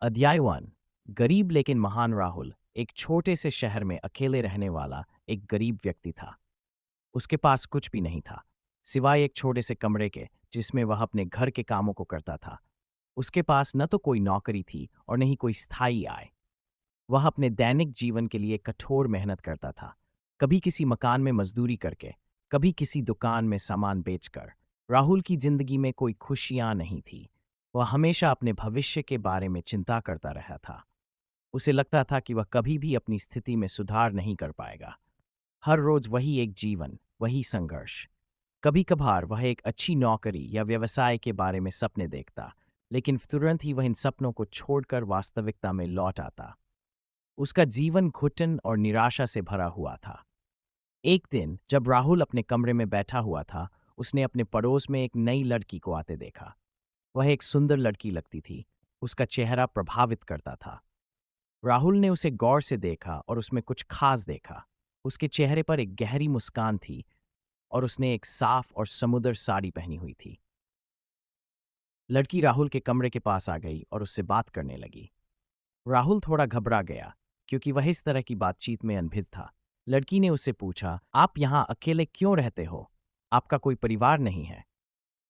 अध्याय 1। गरीब लेकिन महान राहुल एक छोटे से शहर में अकेले रहने वाला एक गरीब व्यक्ति था। उसके पास कुछ भी नहीं था, सिवाय एक छोटे से कमरे के जिसमें वह अपने घर के कामों को करता था। उसके पास न तो कोई नौकरी थी और न ही कोई स्थायी आय। वह अपने दैनिक जीवन के लिए कठोर मेहनत करता था, कभी किसी मकान में मजदूरी करके, कभी किसी दुकान में सामान बेचकर। राहुल की जिंदगी में कोई खुशियां नहीं थी। वह हमेशा अपने भविष्य के बारे में चिंता करता रहा था। उसे लगता था कि वह कभी भी अपनी स्थिति में सुधार नहीं कर पाएगा। हर रोज वही एक जीवन, वही संघर्ष। कभी कभार वह एक अच्छी नौकरी या व्यवसाय के बारे में सपने देखता, लेकिन तुरंत ही वह इन सपनों को छोड़कर वास्तविकता में लौट आता। उसका जीवन घुटन और निराशा से भरा हुआ था। एक दिन जब राहुल अपने कमरे में बैठा हुआ था, उसने अपने पड़ोस में एक नई लड़की को आते देखा। वह एक सुंदर लड़की लगती थी। उसका चेहरा प्रभावित करता था। राहुल ने उसे गौर से देखा और उसमें कुछ खास देखा। उसके चेहरे पर एक गहरी मुस्कान थी और उसने एक साफ और समुद्र साड़ी पहनी हुई थी। लड़की राहुल के कमरे के पास आ गई और उससे बात करने लगी। राहुल थोड़ा घबरा गया, क्योंकि वह इस तरह की बातचीत में अनभिज्ञ था। लड़की ने उससे पूछा, आप यहाँ अकेले क्यों रहते हो? आपका कोई परिवार नहीं है?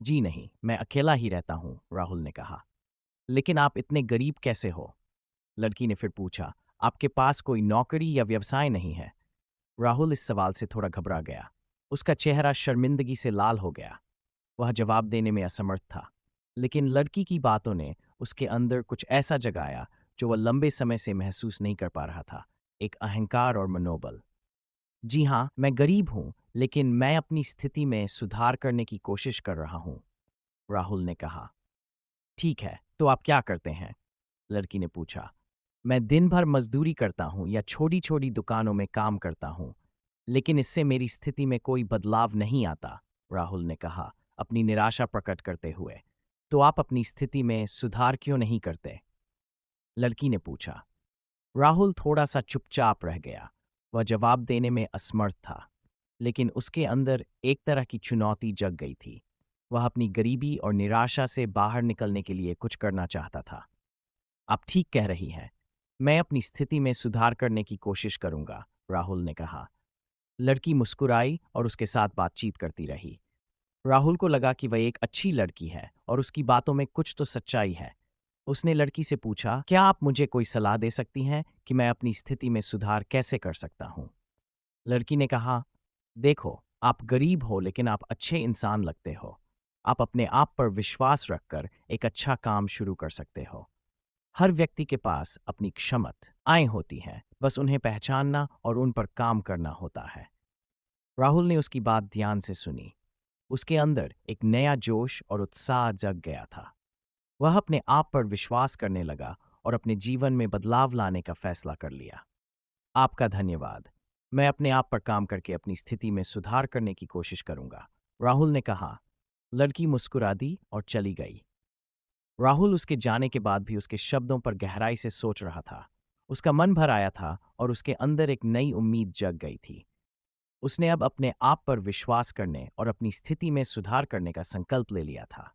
जी नहीं, मैं अकेला ही रहता हूँ, राहुल ने कहा। लेकिन आप इतने गरीब कैसे हो? लड़की ने फिर पूछा, आपके पास कोई नौकरी या व्यवसाय नहीं है? राहुल इस सवाल से थोड़ा घबरा गया। उसका चेहरा शर्मिंदगी से लाल हो गया। वह जवाब देने में असमर्थ था। लेकिन लड़की की बातों ने उसके अंदर कुछ ऐसा जगाया जो वह लंबे समय से महसूस नहीं कर पा रहा था। एक अहंकार और मनोबल। जी हाँ, मैं गरीब हूं, लेकिन मैं अपनी स्थिति में सुधार करने की कोशिश कर रहा हूं, राहुल ने कहा। ठीक है, तो आप क्या करते हैं? लड़की ने पूछा। मैं दिन भर मजदूरी करता हूँ या छोटी छोटी दुकानों में काम करता हूँ, लेकिन इससे मेरी स्थिति में कोई बदलाव नहीं आता, राहुल ने कहा, अपनी निराशा प्रकट करते हुए। तो आप अपनी स्थिति में सुधार क्यों नहीं करते? लड़की ने पूछा। राहुल थोड़ा सा चुपचाप रह गया। वह जवाब देने में असमर्थ था, लेकिन उसके अंदर एक तरह की चुनौती जग गई थी। वह अपनी गरीबी और निराशा से बाहर निकलने के लिए कुछ करना चाहता था। आप ठीक कह रही हैं। मैं अपनी स्थिति में सुधार करने की कोशिश करूंगा, राहुल ने कहा। लड़की मुस्कुराई और उसके साथ बातचीत करती रही। राहुल को लगा कि वह एक अच्छी लड़की है और उसकी बातों में कुछ तो सच्चाई है। उसने लड़की से पूछा, क्या आप मुझे कोई सलाह दे सकती हैं कि मैं अपनी स्थिति में सुधार कैसे कर सकता हूँ? लड़की ने कहा, देखो, आप गरीब हो लेकिन आप अच्छे इंसान लगते हो। आप अपने आप पर विश्वास रखकर एक अच्छा काम शुरू कर सकते हो। हर व्यक्ति के पास अपनी क्षमताएं होती हैं, बस उन्हें पहचानना और उन पर काम करना होता है। राहुल ने उसकी बात ध्यान से सुनी। उसके अंदर एक नया जोश और उत्साह जग गया था। वह अपने आप पर विश्वास करने लगा और अपने जीवन में बदलाव लाने का फैसला कर लिया। आपका धन्यवाद। मैं अपने आप पर काम करके अपनी स्थिति में सुधार करने की कोशिश करूंगा, राहुल ने कहा। लड़की मुस्कुरा दी और चली गई। राहुल उसके जाने के बाद भी उसके शब्दों पर गहराई से सोच रहा था। उसका मन भर आया था और उसके अंदर एक नई उम्मीद जग गई थी। उसने अब अपने आप पर विश्वास करने और अपनी स्थिति में सुधार करने का संकल्प ले लिया था।